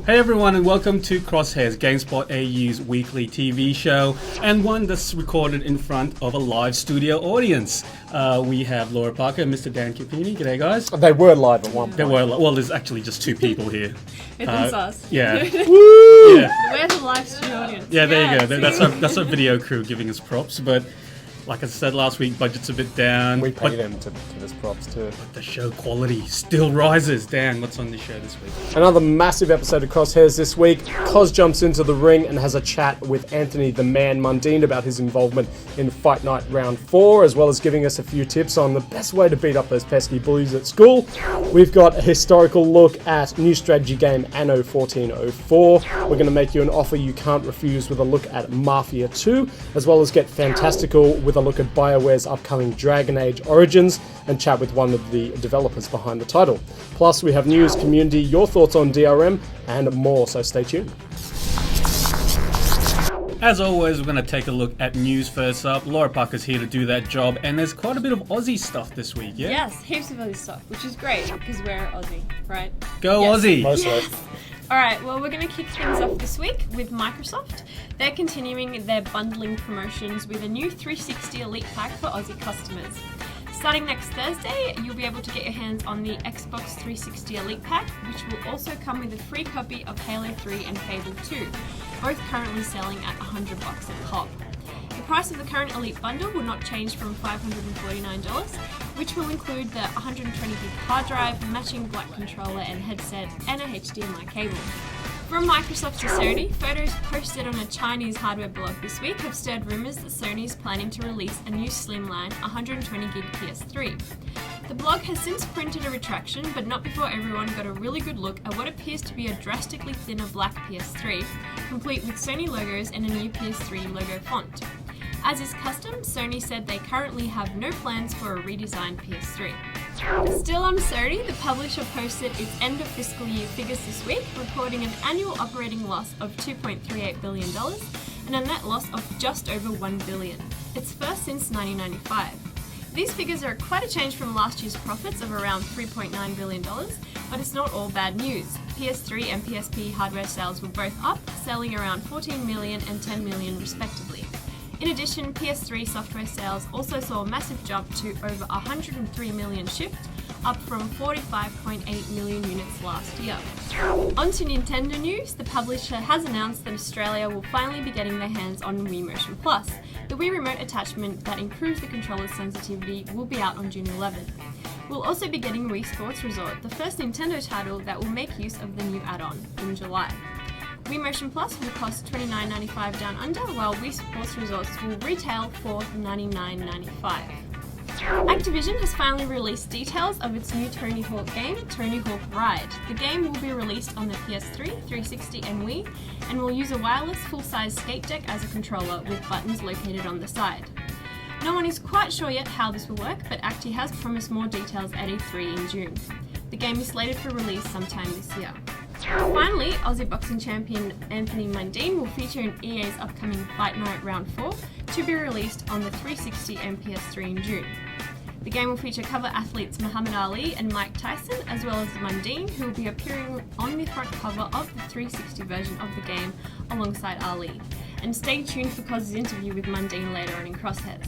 Hey everyone, and welcome to Crosshairs, GameSpot AU's weekly TV show, and one that's recorded in front of a live studio audience. We have Laura Parker and Mr. Dan Capini. G'day, guys. They were live at one point. Well, there's actually just two people here. It's us. Yeah. Woo! Yeah. We're the live studio audience. Yeah, there you go. That's our video crew giving us props, but like I said last week, budget's a bit down. We pay them to give us props too. But the show quality still rises. Dan, what's on the show this week? Another massive episode of Crosshairs this week. Cos jumps into the ring and has a chat with Anthony the Man Mundine about his involvement in Fight Night Round 4, as well as giving us a few tips on the best way to beat up those pesky bullies at school. We've got a historical look at new strategy game Anno 1404. We're going to make you an offer you can't refuse with a look at Mafia II, as well as get fantastical with a look at BioWare's upcoming Dragon Age Origins and chat with one of the developers behind the title. Plus, we have news, community, your thoughts on DRM, and more, so stay tuned. As always, we're going to take a look at news first up. Laura Parker's here to do that job, and there's quite a bit of Aussie stuff this week, yeah? Yes, heaps of Aussie stuff, which is great because we're Aussie, right? Go yes. Aussie! Mostly. Yes. Alright, well, we're going to kick things off this week with Microsoft. They're continuing their bundling promotions with a new 360 Elite Pack for Aussie customers. Starting next Thursday, you'll be able to get your hands on the Xbox 360 Elite Pack, which will also come with a free copy of Halo 3 and Fable 2, both currently selling at $100 a pop. The price of the current Elite bundle will not change from $549, which will include the 120 gig hard drive, matching black controller and headset, and a HDMI cable. From Microsoft to Sony, photos posted on a Chinese hardware blog this week have stirred rumours that Sony is planning to release a new slimline 120 gig PS3. The blog has since printed a retraction, but not before everyone got a really good look at what appears to be a drastically thinner black PS3, complete with Sony logos and a new PS3 logo font. As is custom, Sony said they currently have no plans for a redesigned PS3. Still on Sony, the publisher posted its end of fiscal year figures this week, reporting an annual operating loss of $2.38 billion and a net loss of just over $1 billion. It's first since 1995. These figures are quite a change from last year's profits of around $3.9 billion, but it's not all bad news. PS3 and PSP hardware sales were both up, selling around 14 million and 10 million respectively. In addition, PS3 software sales also saw a massive jump to over 103 million shipped, up from 45.8 million units last year. On to Nintendo news, the publisher has announced that Australia will finally be getting their hands on Wii Motion Plus. The Wii Remote attachment that improves the controller's sensitivity will be out on June 11th. We'll also be getting Wii Sports Resort, the first Nintendo title that will make use of the new add-on, in July. Wii Motion Plus will cost $29.95 down under, while Wii Sports Resorts will retail for $99.95. Activision has finally released details of its new Tony Hawk game, Tony Hawk Ride. The game will be released on the PS3, 360 and Wii, and will use a wireless full-size skate deck as a controller with buttons located on the side. No one is quite sure yet how this will work, but Acti has promised more details at E3 in June. The game is slated for release sometime this year. Finally, Aussie boxing champion Anthony Mundine will feature in EA's upcoming Fight Night Round 4 to be released on the 360 and PS3 in June. The game will feature cover athletes Muhammad Ali and Mike Tyson, as well as Mundine, who will be appearing on the front cover of the 360 version of the game alongside Ali. And stay tuned for Coz's interview with Mundine later on in Crosshairs.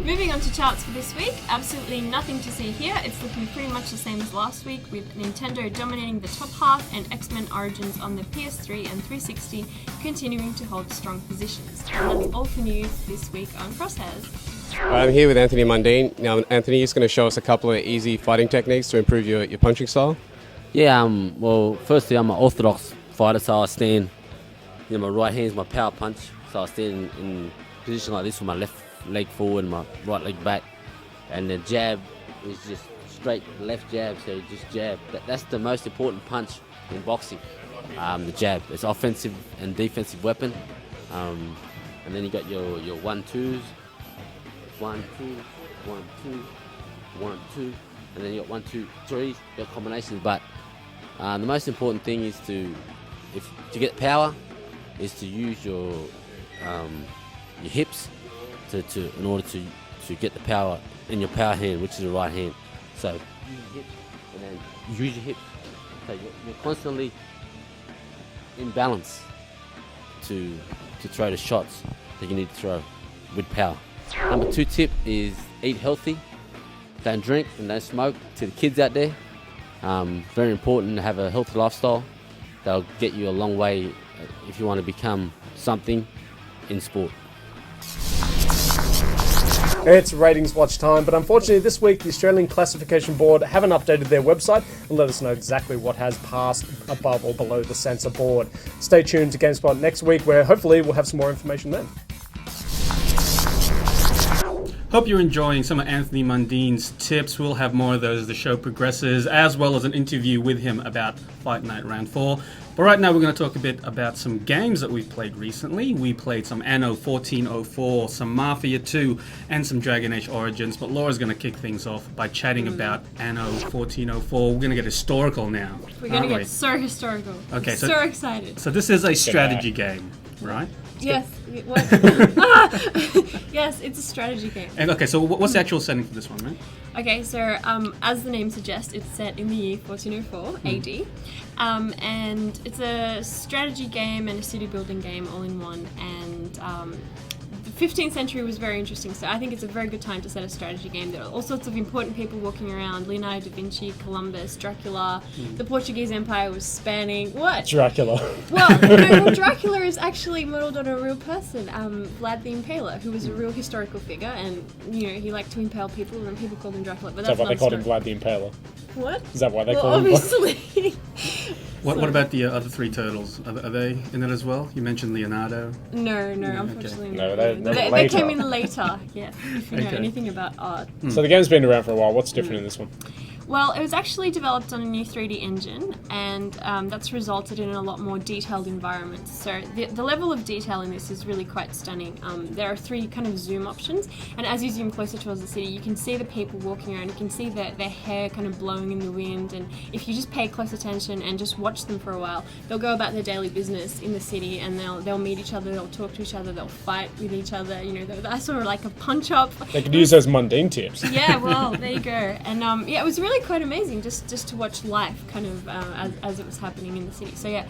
Moving on to charts for this week, absolutely nothing to see here. It's looking pretty much the same as last week, with Nintendo dominating the top half and X-Men Origins on the PS3 and 360 continuing to hold strong positions. And that's all for news this week on Crosshairs. I'm here with Anthony Mundine. Now, Anthony is going to show us a couple of easy fighting techniques to improve your punching style. Yeah, well, firstly, I'm an orthodox fighter, so I stand, my right hand is my power punch, so I stand in a position like this with my left leg forward and my right leg back, and the jab is just straight left jab, so you just jab. That's the most important punch in boxing, the jab. It's offensive and defensive weapon, and then you got your 1-2s, 1-2, 1-2, 1-2, and then you got 1-2-3, your combinations. But the most important thing is to get power, is to use your hips in order to get the power in your power hand, which is the right hand. So use your hips, and then use your hips. So you're constantly in balance to throw the shots that you need to throw with power. Number 2 tip is eat healthy, don't drink and don't smoke. To the kids out there, very important to have a healthy lifestyle. That'll get you a long way if you want to become something in sport. It's ratings watch time, but unfortunately this week the Australian Classification Board haven't updated their website and let us know exactly what has passed above or below the censor board. Stay tuned to GameSpot next week, where hopefully we'll have some more information then. Hope you're enjoying some of Anthony Mundine's tips. We'll have more of those as the show progresses, as well as an interview with him about Fight Night Round 4. But right now we're going to talk a bit about some games that we've played recently. We played some Anno 1404, some Mafia II, and some Dragon Age Origins. But Laura's going to kick things off by chatting about Anno 1404. We're going to get historical now. We're going to get so historical. Okay, so excited. So this is a strategy game, right? Yes. What? Yes, it's a strategy game. And okay, so what's the actual setting for this one, right? Okay, so as the name suggests, it's set in the year 1404 AD, and it's a strategy game and a city building game all in one. And the 15th century was very interesting, so I think it's a very good time to set a strategy game. There are all sorts of important people walking around: Leonardo da Vinci, Columbus, Dracula. The Portuguese Empire was spanning what? Dracula. Well, Dracula is actually modelled on a real person, Vlad the Impaler, who was a real historical figure, and he liked to impale people, and people called him Dracula. But Is that why they called him Vlad the Impaler? What? Is that why they Well, called him obviously. What about the other 3 turtles? Are they in it as well? You mentioned Leonardo. No, unfortunately No, not. they're They later. came in later, yes, if you know Okay. anything about art. So the game's been around for a while. What's different in this one? Well, it was actually developed on a new 3D engine, and that's resulted in a lot more detailed environments. So the level of detail in this is really quite stunning. There are 3 kind of zoom options, and as you zoom closer towards the city, you can see the people walking around, you can see their hair kind of blowing in the wind, and if you just pay close attention and just watch them for a while, they'll go about their daily business in the city, and they'll meet each other, they'll talk to each other, they'll fight with each other, that's sort of like a punch-up. They could use those mundane tips. Yeah, well, there you go. And it was really quite amazing just to watch life kind of as it was happening in the city. So yeah,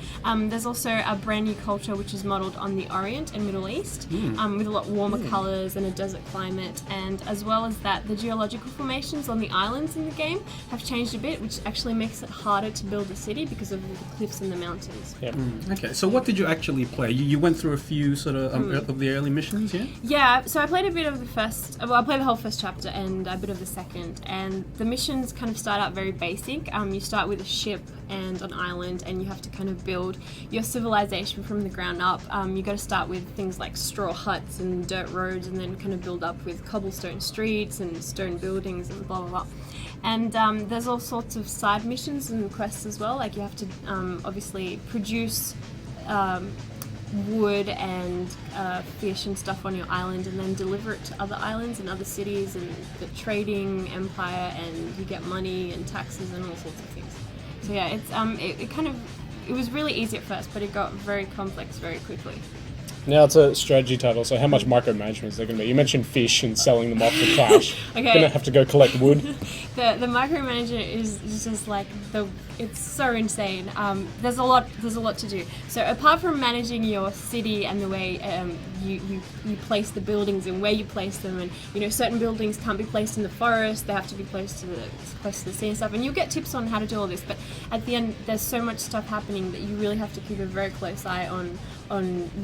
there's also a brand new culture which is modelled on the Orient and Middle East, with a lot warmer colours and a desert climate. And as well as that, the geological formations on the islands in the game have changed a bit, which actually makes it harder to build a city because of the cliffs and the mountains. Yep. Okay, so what did you actually play? You went through a few sort of the early missions, yeah? Yeah, so I played a bit of the first, I played the whole first chapter and a bit of the second, and the missions kind of start out very basic. You start with a ship and an island, and you have to kind of build your civilization from the ground up. You got to start with things like straw huts and dirt roads, and then kind of build up with cobblestone streets and stone buildings and blah blah blah. And there's all sorts of side missions and quests as well. Like you have to obviously produce wood and fish and stuff on your island, and then deliver it to other islands and other cities and the trading empire, and you get money and taxes and all sorts of things. So yeah, it's it was really easy at first, but it got very complex very quickly. Now it's a strategy title, so how much micromanagement is there going to be? You mentioned fish and selling them off for cash. Okay. Going to have to go collect wood. The micromanager is just like it's so insane. There's a lot to do. So apart from managing your city and the way you place the buildings and where you place them, and certain buildings can't be placed in the forest, they have to be close to the sea and stuff, and you'll get tips on how to do all this, but at the end there's so much stuff happening that you really have to keep a very close eye on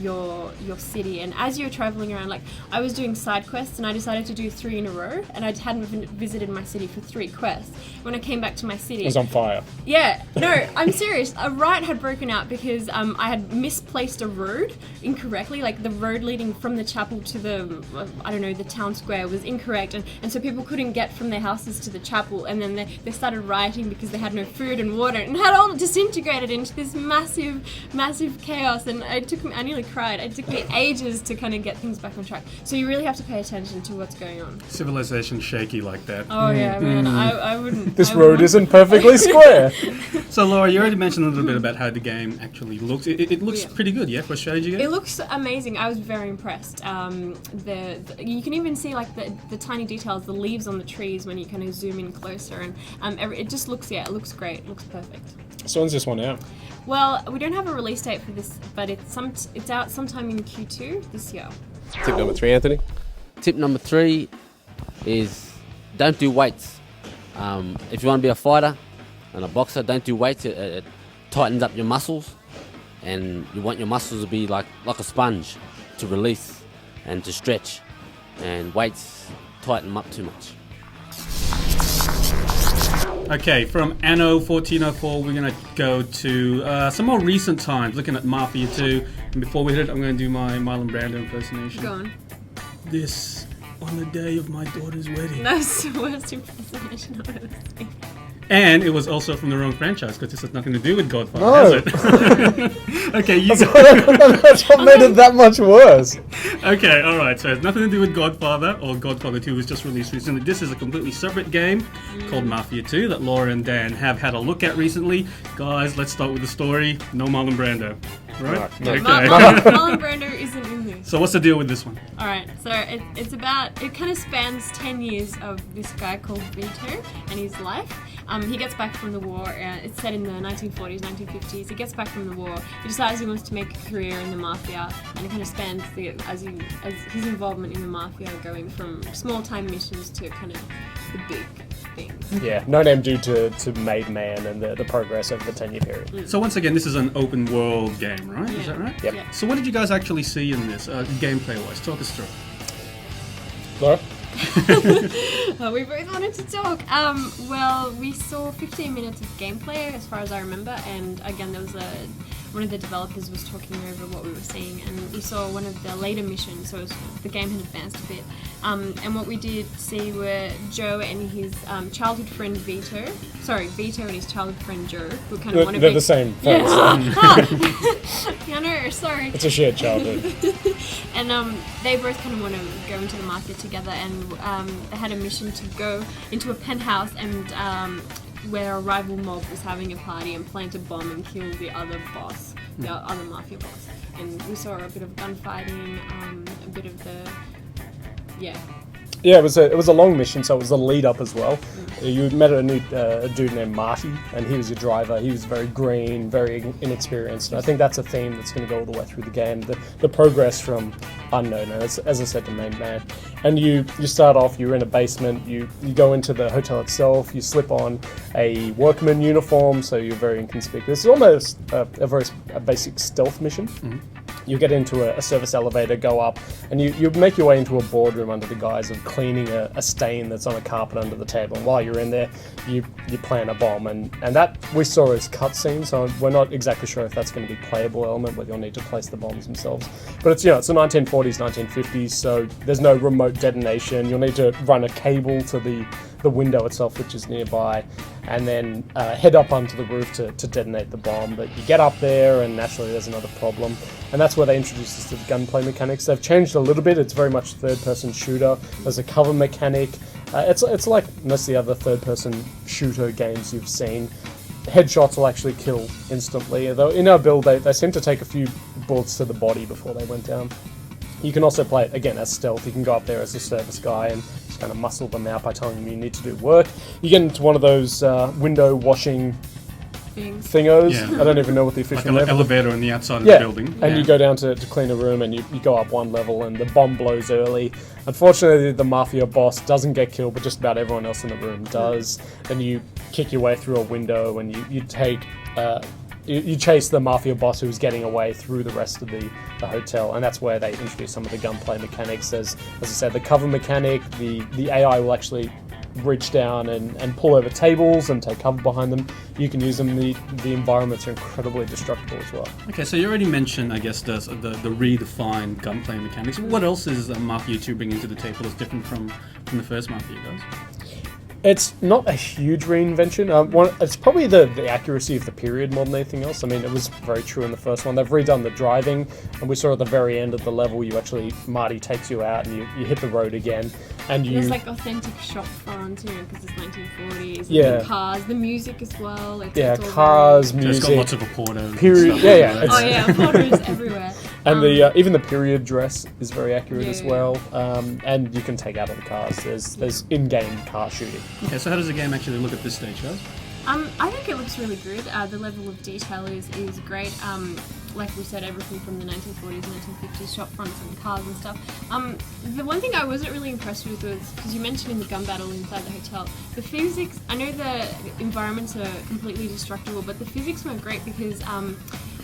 your city. And as you're traveling around, like I was doing side quests and I decided to do 3 in a row, and I hadn't visited my city for 3 quests. When I came back to my city, It was on fire. yeah, no, I'm serious. A riot had broken out because I had misplaced a road incorrectly. Like the road leading from the chapel to the town square was incorrect, and so people couldn't get from their houses to the chapel, and then they started rioting because they had no food and water, and had all disintegrated into this massive chaos. And I nearly cried. It took me ages to kind of get things back on track. So you really have to pay attention to what's going on. Civilization shaky like that. Oh yeah, man, I wouldn't. This I road wouldn't- isn't perfectly square. So Laura, you already mentioned a little bit about how the game actually looks. It looks Yeah. pretty good, yeah, for a strategy game? It looks amazing. I was very impressed. You can even see like the tiny details, the leaves on the trees when you kind of zoom in closer, and it just looks it looks great, it looks perfect. So when's this one out? Well, we don't have a release date for this, but it's out sometime in Q2 this year. Tip number 3, Anthony. Tip number 3 is don't do weights. If you want to be a fighter and a boxer, don't do weights. It tightens up your muscles, and you want your muscles to be like a sponge to release and to stretch. And weights tighten them up too much. Okay, from Anno 1404, we're going to go to some more recent times, looking at Mafia II. And before we hit it, I'm going to do my Marlon Brando impersonation. Go on. This, on the day of my daughter's wedding. That's the worst impersonation I've ever seen. And it was also from the wrong franchise, because this has nothing to do with Godfather, No. has it? Okay, you go. That's what made it that much worse. Okay, alright, so it has nothing to do with Godfather, or Godfather 2 was just released recently. This is a completely separate game called Mafia 2 that Laura and Dan have had a look at recently. Guys, let's start with the story. No Marlon Brando, right? No. Okay. Marlon Brando isn't in this. So what's the deal with this one? Alright, so it kind of spans 10 years of this guy called Vito and his life. He gets back from the war. It's set in the 1940s, 1950s. He gets back from the war. He decides he wants to make a career in the mafia, and it kind of spans as his involvement in the mafia, going from small-time missions to kind of the big things. Yeah, No Name Dude to Made Man and the progress over the 10-year period. So once again, this is an open world game, right? Is that right? Yep. Yeah. So what did you guys actually see in this, gameplay-wise? Talk us through. Laura? We both wanted to talk. Well, we saw 15 minutes of gameplay, as far as I remember, and again, there was one of the developers was talking over what we were seeing, and we saw one of the later missions, so the game had advanced a bit. And what we did see were Joe and his childhood friend Vito and his childhood friend Joe, who kind of want to They're be... the same Yeah. folks. Yeah, no, sorry. It's a shared childhood. And they both kind of want to go into the mafia together, and they had a mission to go into a penthouse and where a rival mob was having a party and plant a bomb and kill the other boss, the other mafia boss. And we saw a bit of gunfighting, a bit of the... Yeah. Yeah, it was a long mission, so it was a lead up as well. You met a dude named Marty, and he was your driver. He was very green, very inexperienced, and I think that's a theme that's going to go all the way through the game. The progress from unknown, and as I said, the main man. And you start off, you're in a basement. You go into the hotel itself. You slip on a workman uniform, so you're very inconspicuous. It's almost a basic stealth mission. Mm-hmm. You get into a service elevator, go up, and you make your way into a boardroom under the guise of cleaning a stain that's on a carpet under the table. And while you're in there, you plant a bomb, and that we saw as cutscene, so we're not exactly sure if that's going to be playable element, whether you'll need to place the bombs themselves. But it's the 1940s, 1950s, so there's no remote detonation. You'll need to run a cable to the window itself, which is nearby, and then head up onto the roof to detonate the bomb. But you get up there, and naturally there's another problem, and that's where they introduce us to the gunplay mechanics. They've changed a little bit. It's very much third-person shooter. There's a cover mechanic. It's like most of the other third-person shooter games you've seen. Headshots will actually kill instantly, though in our build they seem to take a few bullets to the body before they went down. You can also play it, again, as stealth. You can go up there as a service guy and just kind of muscle them out by telling them you need to do work. You get into one of those window washing thingos. Yeah. I don't even know what the official name Like is. an elevator on the outside of the building. And you go down to clean a room, and you go up one level, and the bomb blows early. Unfortunately, the mafia boss doesn't get killed, but just about everyone else in the room does. And you kick your way through a window, and you take... You chase the mafia boss who's getting away through the rest of the hotel, and that's where they introduce some of the gunplay mechanics. As I said, the cover mechanic, the AI will actually reach down and pull over tables and take cover behind them. You can use them. The environments are incredibly destructible as well. Okay, so you already mentioned, I guess, the redefined gunplay mechanics. What else is Mafia 2 bringing to the table that's different from the first Mafia, guys? It's not a huge reinvention. It's probably the accuracy of the period more than anything else. I mean, it was very true in the first one. They've redone the driving, and we saw at the very end of the level, Marty takes you out and you hit the road again. And there's like authentic shop fronts, because it's 1940s. Yeah. The cars, the music as well. It's all cars, So music. it's got lots of reporter. Period. Yeah. Oh yeah, photos everywhere. And even the period dress is very accurate as well. And you can take out all the cars. There's in-game car shooting. Okay, so how does the game actually look at this stage, guys? I think it looks really good. The level of detail is great. Like we said, everything from the 1940s, 1950s shop fronts and cars and stuff. The one thing I wasn't really impressed with was, because you mentioned in the gun battle inside the hotel, the physics, I know the environments are completely destructible, but the physics weren't great because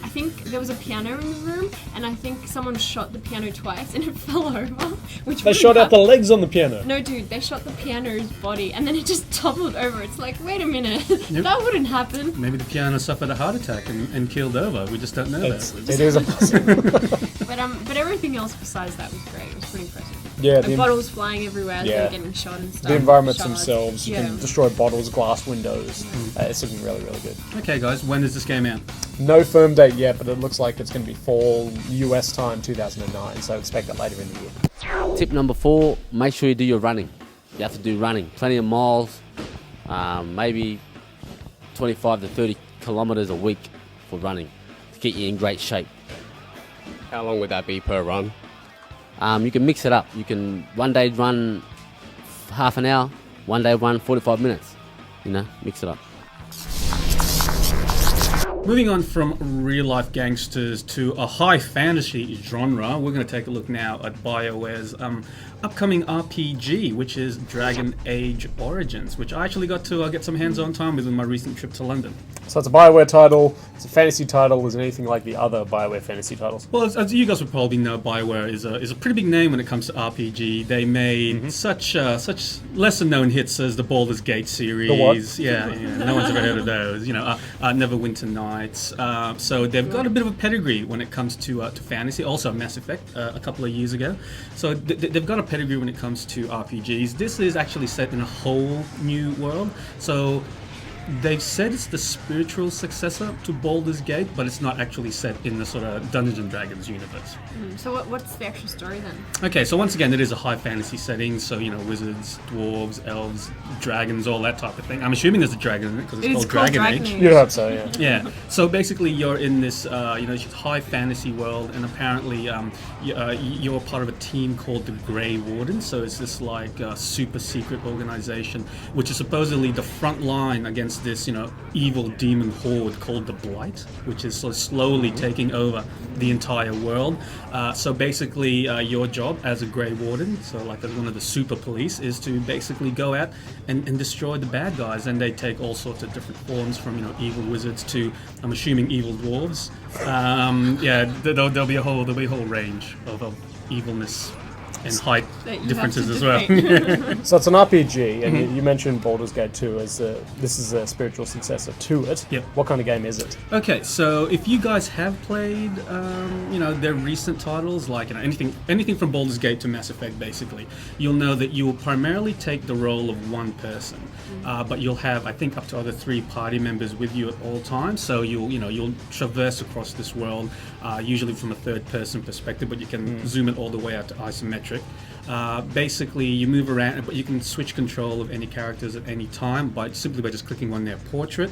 I think there was a piano in the room, and I think someone shot the piano twice and it fell over. They shot out the legs on the piano. No, dude, they shot the piano's body and then it just toppled over. It's like, wait a minute, that wouldn't happen. Maybe the piano suffered a heart attack and keeled over. We just don't know that. It is a possibility. But everything else besides that was great. It was pretty impressive. Yeah, Like bottles flying everywhere as they were getting shot and stuff. the environments Shards. themselves, you can destroy bottles, glass windows. It's looking really, really good. Okay, guys, when is this game out? No firm date yet, but it looks like it's going to be fall US time 2009, so expect it later in the year. Tip number 4, make sure you do your running. You have to do running, plenty of miles, maybe 25 to 30 kilometers a week for running to get you in great shape. How long would that be per run? You can mix it up. You can one day run half an hour, one day run 45 minutes. Mix it up. Moving on from real-life gangsters to a high fantasy genre, we're going to take a look now at BioWare's upcoming RPG, which is Dragon Age Origins, which I actually got to get some hands-on time with in my recent trip to London. So it's a BioWare title, it's a fantasy title, is it anything like the other BioWare fantasy titles? Well, as you guys would probably know, BioWare is a pretty big name when it comes to RPG. They made such lesser-known hits as the Baldur's Gate series. The what? Yeah, no one's ever heard of those. Neverwinter Nights. So they've got a bit of a pedigree when it comes to fantasy. Also, Mass Effect a couple of years ago. So they've got a pedigree when it comes to RPGs. This is actually set in a whole new world. So they've said it's the spiritual successor to Baldur's Gate, but it's not actually set in the sort of Dungeons and Dragons universe. So what's the actual story then? Okay, so once again, it is a high fantasy setting, so, wizards, dwarves, elves, dragons, all that type of thing. I'm assuming there's a dragon in it, because it's called Dragon Age. You'd hope so, yeah. Yeah, so basically you're in this, high fantasy world, and apparently you're part of a team called the Grey Warden, so it's this, super secret organization, which is supposedly the front line against this, evil demon horde called the Blight, which is sort of slowly taking over the entire world. So basically, your job as a Grey Warden, so as one of the super police, is to basically go out and destroy the bad guys, and they take all sorts of different forms, from evil wizards to, I'm assuming, evil dwarves. There'll be a whole range of evilness and height differences as well. So it's an RPG, and you mentioned Baldur's Gate 2 as this is a spiritual successor to it. Yep. What kind of game is it? Okay, so if you guys have played, their recent titles, anything from Baldur's Gate to Mass Effect, basically, you'll know that you will primarily take the role of one person, but you'll have, I think, up to other 3 party members with you at all times. So you'll traverse across this world, usually from a third-person perspective, but you can zoom it all the way out to isometric. Basically, you move around, but you can switch control of any characters at any time simply by just clicking on their portrait.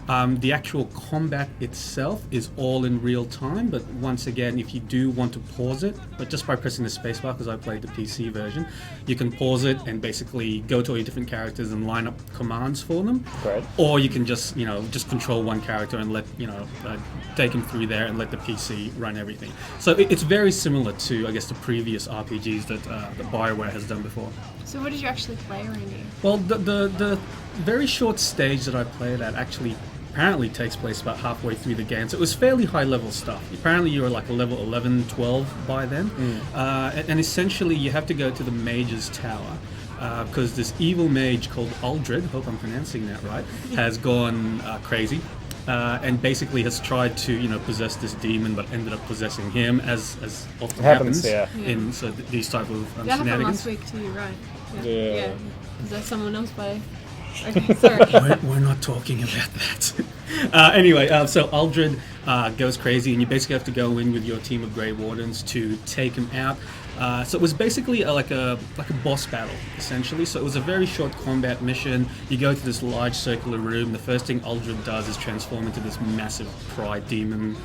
The actual combat itself is all in real time, but once again, if you do want to pause it, but just by pressing the spacebar, because I played the PC version, you can pause it and basically go to all your different characters and line up commands for them. Right. Or you can just control one character and let take him through there and let the PC run everything. So it's very similar to, I guess, the previous RPGs that BioWare has done before. So what did you actually play, Randy? Well, the very short stage that I played at actually apparently takes place about halfway through the game. So it was fairly high level stuff. Apparently you were like a level 11, 12 by then. And essentially you have to go to the Mage's Tower. Because this evil mage called Aldred, hope I'm pronouncing that right, has gone crazy. And basically has tried to, possess this demon, but ended up possessing him, as often happens in these type of that happened shenanigans. last week too, right? Yeah. Is that someone else by Okay, sorry. We're not talking about that. Anyway, so Aldred goes crazy, and you basically have to go in with your team of Grey Wardens to take him out. So it was basically like a boss battle, essentially. So it was a very short combat mission. You go to this large circular room. The first thing Aldred does is transform into this massive pride demon.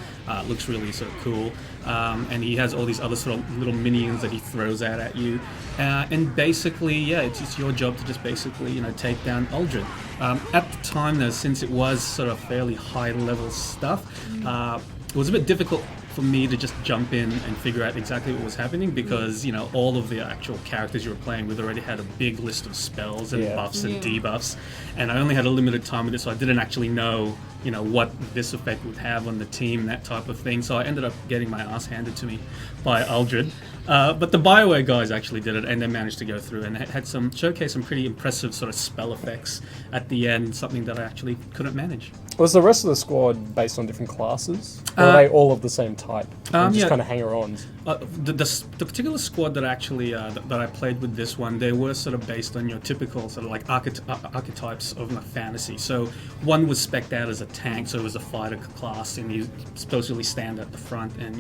Looks really sort of cool. And he has all these other sort of little minions that he throws out at you. And basically, yeah, it's your job to just basically, take down Aldred. At the time, though, since it was sort of fairly high-level stuff, it was a bit difficult for me to just jump in and figure out exactly what was happening because, all of the actual characters you were playing with already had a big list of spells and buffs and debuffs, and I only had a limited time with it, so I didn't actually know, what this effect would have on the team, that type of thing. So I ended up getting my ass handed to me by Aldred. But the BioWare guys actually did it, and they managed to go through and had showcase some pretty impressive sort of spell effects at the end, something that I actually couldn't manage. Was the rest of the squad based on different classes? Or are they all of the same type? And just kind of hanger-ons? The particular squad that actually that I played with this one, they were sort of based on your typical sort of like archetypes of fantasy. So one was spec'd out as a tank, so it was a fighter class, and you supposedly stand at the front and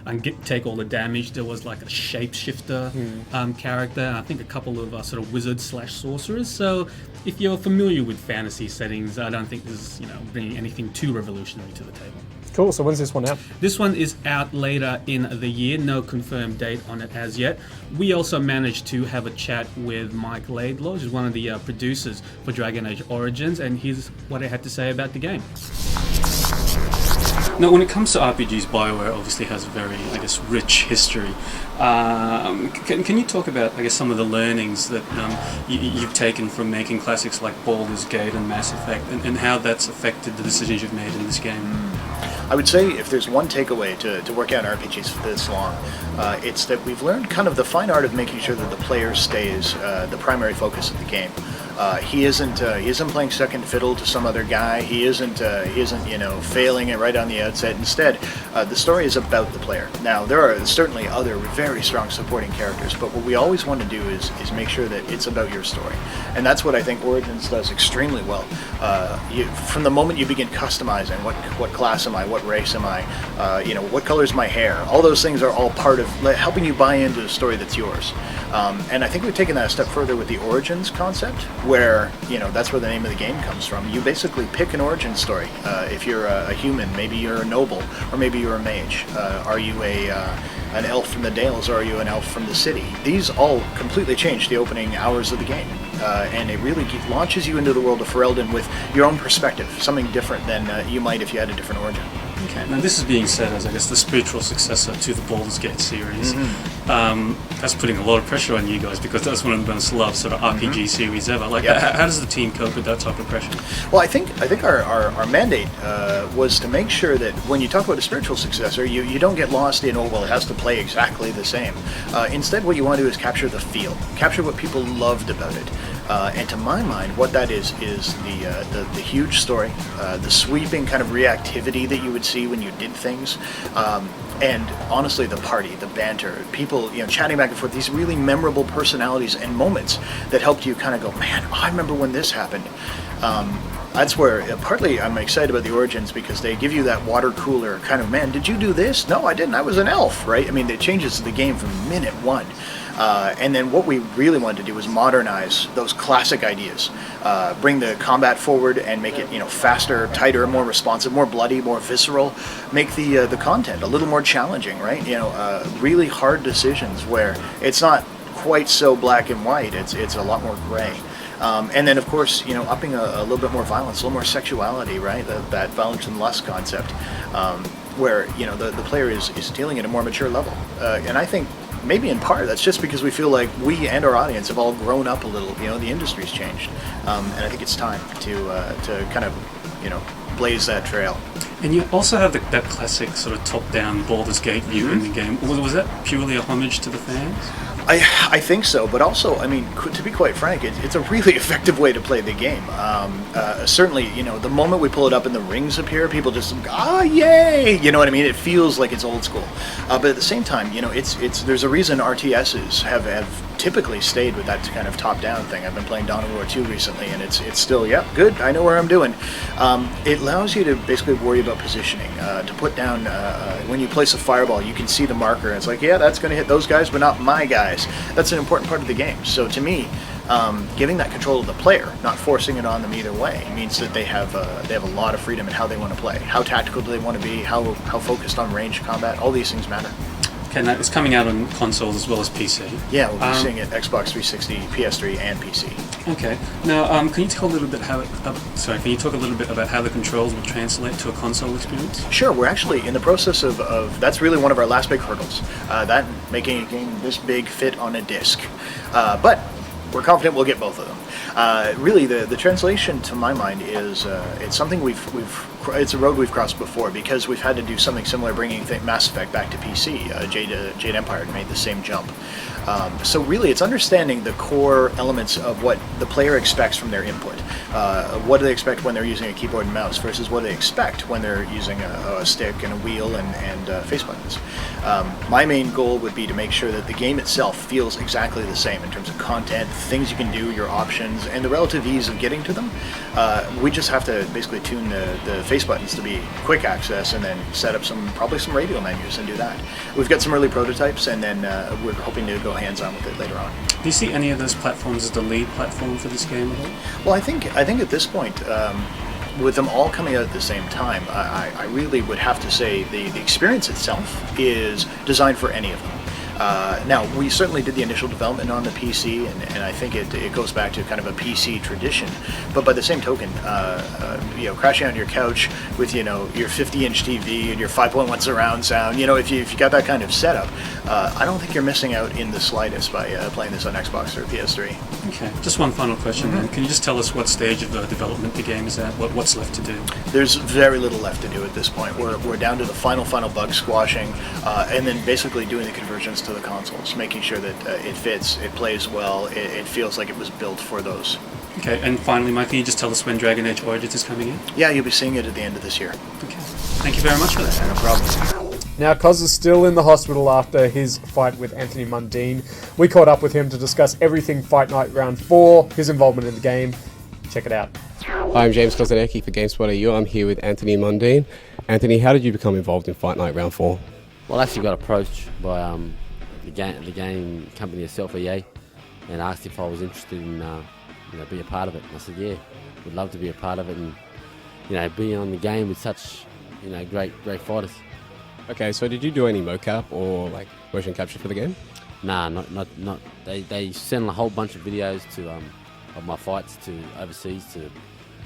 and take all the damage. There was like a shapeshifter character, and I think a couple of sort of wizards/sorcerers. So if you're familiar with fantasy settings, I don't think this is bringing anything too revolutionary to the table. Cool, so when's this one out? This one is out later in the year, no confirmed date on it as yet. We also managed to have a chat with Mike Laidlaw, who's one of the producers for Dragon Age Origins, and here's what I had to say about the game. Now, when it comes to RPGs, BioWare obviously has a very, rich history. Can you talk about, some of the learnings that you've taken from making classics like Baldur's Gate and Mass Effect, and how that's affected the decisions you've made in this game? I would say if there's one takeaway to work out RPGs for this long, it's that we've learned kind of the fine art of making sure that the player stays the primary focus of the game. He isn't playing second fiddle to some other guy. He isn't failing it right on the outset. Instead, the story is about the player. Now, there are certainly other very strong supporting characters, but what we always want to do is make sure that it's about your story, and that's what I think Origins does extremely well. From the moment you begin customizing, what class am I, what race am I, what color is my hair, all those things are all part of helping you buy into a story that's yours. And I think we've taken that a step further with the Origins concept, where that's where the name of the game comes from. You basically pick an origin story. If you're a human, maybe you're a noble, or maybe you're a mage. Are you an elf from the Dales, or are you an elf from the city? These all completely change the opening hours of the game, and it really launches you into the world of Ferelden with your own perspective, something different than you might if you had a different origin. Okay, now this is being said as, the spiritual successor to the Baldur's Gate series. That's putting a lot of pressure on you guys, because that's one of the most loved sort of RPG series ever. How does the team cope with that type of pressure? Well, I think our mandate was to make sure that when you talk about a spiritual successor, you don't get lost in, it has to play exactly the same. Instead, what you want to do is capture the feel, capture what people loved about it. And to my mind, what that is the huge story, the sweeping kind of reactivity that you would see when you did things, and honestly, the party, the banter, people chatting back and forth, these really memorable personalities and moments that helped you kind of go, man, I remember when this happened. That's where partly I'm excited about the Origins, because they give you that water cooler kind of, man, did you do this? No, I didn't. I was an elf, right? I mean, it changes the game from minute one. And then what we really wanted to do was modernize those classic ideas, bring the combat forward and make it faster, tighter, more responsive, more bloody, more visceral, make the content a little more challenging, right? Really hard decisions where it's not quite so black and white, it's a lot more gray. And then, of course, upping a little bit more violence, a little more sexuality, right? That violence and lust concept, where the player is dealing at a more mature level. And I think maybe in part that's just because we feel like we and our audience have all grown up a little. The industry's changed, and I think it's time to kind of blaze that trail. And you also have that classic sort of top-down Baldur's Gate view in the game. Was that purely a homage to the fans? I think so, but also, I mean, to be quite frank, it's a really effective way to play the game. Certainly, the moment we pull it up and the rings appear, people just, yay! You know what I mean? It feels like it's old school. But at the same time, there's a reason RTSs have typically stayed with that kind of top-down thing. I've been playing Dawn of War 2 recently, and it's still, yep, good, I know where I'm doing. It allows you to basically worry about positioning, to put down, when you place a fireball, you can see the marker, and it's like, yeah, that's going to hit those guys, but not my guys. That's an important part of the game. So to me, giving that control to the player, not forcing it on them either way, means that they have a lot of freedom in how they want to play. How tactical do they want to be? How focused on range combat? All these things matter. Okay, now it's coming out on consoles as well as PC. Yeah, we'll be seeing it Xbox 360, PS3, and PC. Okay. Now, can you talk a little bit about how the controls will translate to a console experience? Sure, we're actually in the process of that's really one of our last big hurdles. That making a game this big fit on a disc. But we're confident we'll get both of them. Really, the translation, to my mind, is it's something it's a road we've crossed before, because we've had to do something similar, bringing Mass Effect back to PC. Jade Empire made the same jump. So really, it's understanding the core elements of what the player expects from their input. What do they expect when they're using a keyboard and mouse versus what they expect when they're using a stick and a wheel and face buttons. My main goal would be to make sure that the game itself feels exactly the same in terms of content, things you can do, your options, and the relative ease of getting to them. We just have to basically tune the face buttons to be quick access, and then set up probably some radio menus and do that. We've got some early prototypes, and then we're hoping to go hands-on with it later on. Do you see any of those platforms as the lead platform for this game at all? Well, I think at this point, with them all coming out at the same time, I really would have to say the experience itself is designed for any of them. Now, we certainly did the initial development on the PC, and I think it goes back to kind of a PC tradition. But by the same token, crashing on your couch with your 50-inch TV and your 5.1 surround sound, if you got that kind of setup, I don't think you're missing out in the slightest by playing this on Xbox or PS3. Okay, just one final question then. Can you just tell us what stage of development the game is at? What's left to do? There's very little left to do at this point. We're down to the final bug squashing, and then basically doing the conversions to the consoles, making sure that it fits, it plays well, it feels like it was built for those. Okay, and finally, Mike, can you just tell us when Dragon Age Origins is coming in? Yeah, you'll be seeing it at the end of this year. Okay, thank you very much for that. No problem. Now, Cos is still in the hospital after his fight with Anthony Mundine. We caught up with him to discuss everything Fight Night Round 4, his involvement in the game. Check it out. Hi, I'm James Kozanecki for GameSpot AU. I'm here with Anthony Mundine. Anthony, how did you become involved in Fight Night Round 4? Well, I actually got approached by the game company itself, EA, and asked if I was interested in be a part of it. And I said, yeah, would love to be a part of it, and be on the game with such great fighters. Okay, so did you do any mocap or motion capture for the game? Nah, not. They sent a whole bunch of videos to of my fights to overseas to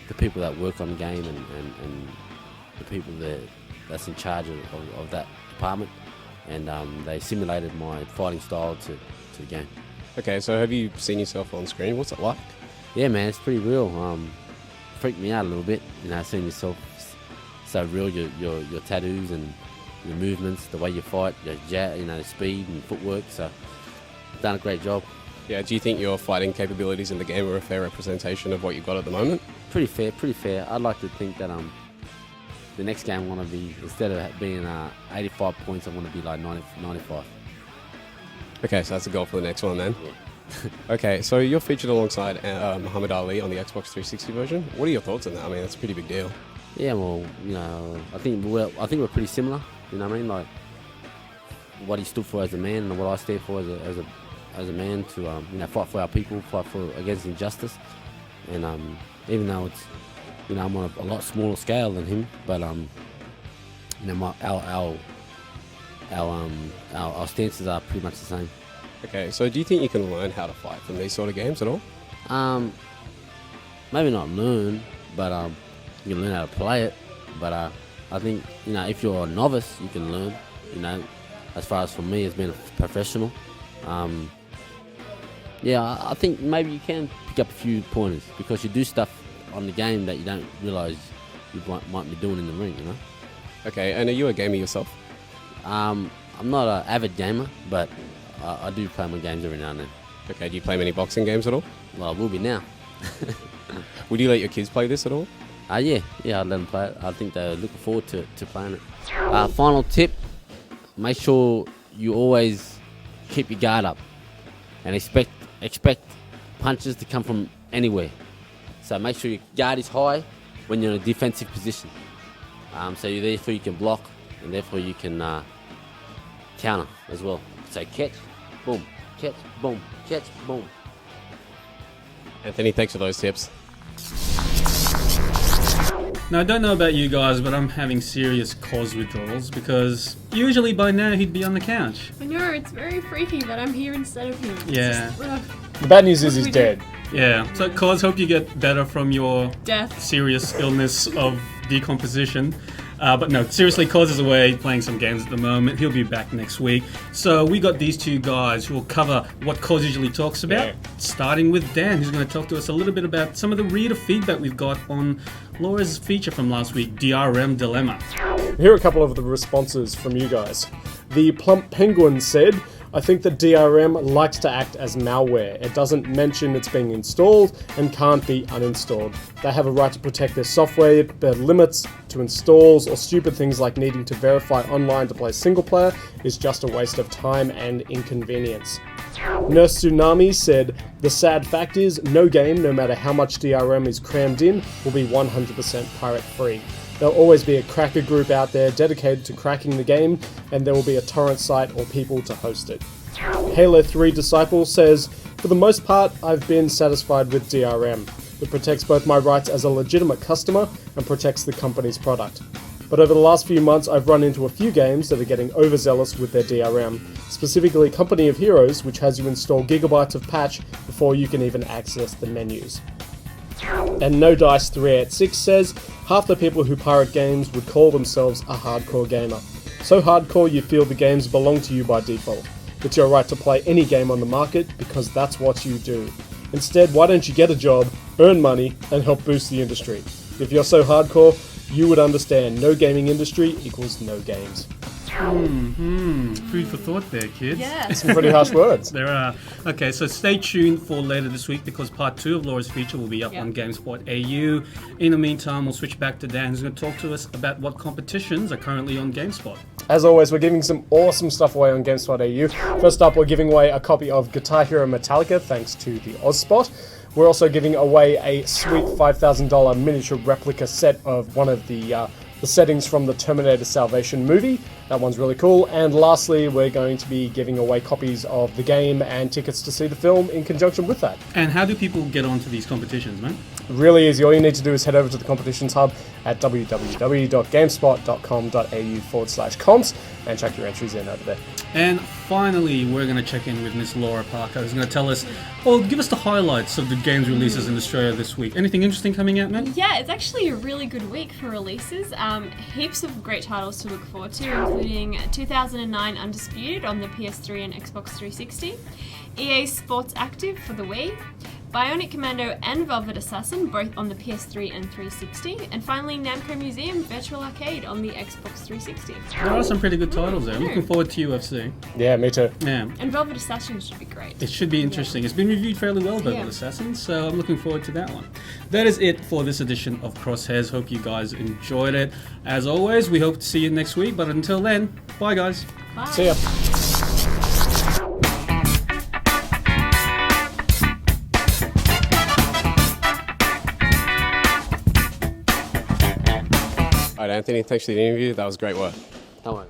the people that work on the game and the people that's in charge of that department, and they simulated my fighting style to the game. Okay, so have you seen yourself on screen? What's it like? Yeah, man, it's pretty real. Freaked me out a little bit, seeing yourself so real, your tattoos and your movements, the way you fight, your speed and footwork. So, I've done a great job. Yeah, do you think your fighting capabilities in the game are a fair representation of what you've got at the moment? Pretty fair. I'd like to think that the next game I want to be, instead of being 85 points, I want to be like 95. Okay, so that's the goal for the next one then. Yeah. Okay, so you're featured alongside Muhammad Ali on the Xbox 360 version. What are your thoughts on that? I mean, that's a pretty big deal. Yeah, well, I think we're pretty similar. You know what I mean? Like what he stood for as a man and what I stand for as a man to fight for our people, fight against injustice. And even though it's I'm on a lot smaller scale than him, but our stances are pretty much the same. Okay, so do you think you can learn how to fight from these sort of games at all? Maybe not learn, but you can learn how to play it. But I think if you're a novice, you can learn. As far as for me, as being a professional, I think maybe you can pick up a few pointers because you do stuff on the game that you don't realise you might be doing in the ring. Okay, and are you a gamer yourself? I'm not an avid gamer, but I do play my games every now and then. Okay, do you play many boxing games at all? Well, I will be now. Would you let your kids play this at all? Yeah, I'd let them play it. I think they're looking forward to playing it. Final tip, make sure you always keep your guard up and expect punches to come from anywhere. So make sure your guard is high when you're in a defensive position. So you're therefore you can block, and therefore you can counter as well. So catch, boom, catch, boom, catch, boom. Anthony, thanks for those tips. Now, I don't know about you guys, but I'm having serious cause withdrawals because usually by now he'd be on the couch. I know, it's very freaky that I'm here instead of him. It's Yeah. just, ugh, The bad news is What he's do we do? dead. Yeah. So, cause, hope you get better from your death. serious illness of decomposition. But no, seriously, Cause is away playing some games at the moment. He'll be back next week. So we got these two guys who will cover what Cause usually talks about, starting with Dan, who's going to talk to us a little bit about some of the reader feedback we've got on Laura's feature from last week, DRM Dilemma. Here are a couple of the responses from you guys. The Plump Penguin said, I think that DRM likes to act as malware. It doesn't mention it's being installed and can't be uninstalled. They have a right to protect their software, but limits to installs or stupid things like needing to verify online to play single player is just a waste of time and inconvenience. Nurse Tsunami said, the sad fact is, no game, no matter how much DRM is crammed in, will be 100% pirate free. There'll always be a cracker group out there dedicated to cracking the game, and there will be a torrent site or people to host it. Halo 3 Disciple says, for the most part, I've been satisfied with DRM. It protects both my rights as a legitimate customer and protects the company's product. But over the last few months, I've run into a few games that are getting overzealous with their DRM, specifically Company of Heroes, which has you install gigabytes of patch before you can even access the menus. And No Dice 386 says, half the people who pirate games would call themselves a hardcore gamer. So hardcore you feel the games belong to you by default. It's your right to play any game on the market because that's what you do. Instead, why don't you get a job, earn money, and help boost the industry? If you're so hardcore, you would understand no gaming industry equals no games. Food for thought there, kids. Yeah. Some pretty harsh words. There are. Okay, so stay tuned for later this week because part 2 of Laura's feature will be up on GameSpot AU. In the meantime, we'll switch back to Dan, who's going to talk to us about what competitions are currently on GameSpot. As always, we're giving some awesome stuff away on GameSpot AU. First up, we're giving away a copy of Guitar Hero Metallica, thanks to the OzSpot. We're also giving away a sweet $5,000 miniature replica set of one of the settings from the Terminator Salvation movie. That one's really cool. And lastly, we're going to be giving away copies of the game and tickets to see the film in conjunction with that. And how do people get onto these competitions, man? Really easy. All you need to do is head over to the competitions hub at www.gamespot.com.au/comps and check your entries in over there. And finally, we're going to check in with Miss Laura Parker, who's going to tell us, or give us the highlights of the games releases in Australia this week. Anything interesting coming out, man? Yeah, it's actually a really good week for releases. Heaps of great titles to look forward to, including 2009 Undisputed on the PS3 and Xbox 360, EA Sports Active for the Wii, Bionic Commando and Velvet Assassin, both on the PS3 and 360, and finally Namco Museum Virtual Arcade on the Xbox 360. There are some pretty good titles there. I'm looking forward to UFC. Yeah, me too. Yeah. And Velvet Assassin should be great. It should be interesting. It's been reviewed fairly well, Velvet Assassin, so I'm looking forward to that one. That is it for this edition of Crosshairs. Hope you guys enjoyed it. As always, we hope to see you next week, but until then, bye guys. Bye. See ya. All right, Anthony, thanks for the interview. That was great work. Don't worry.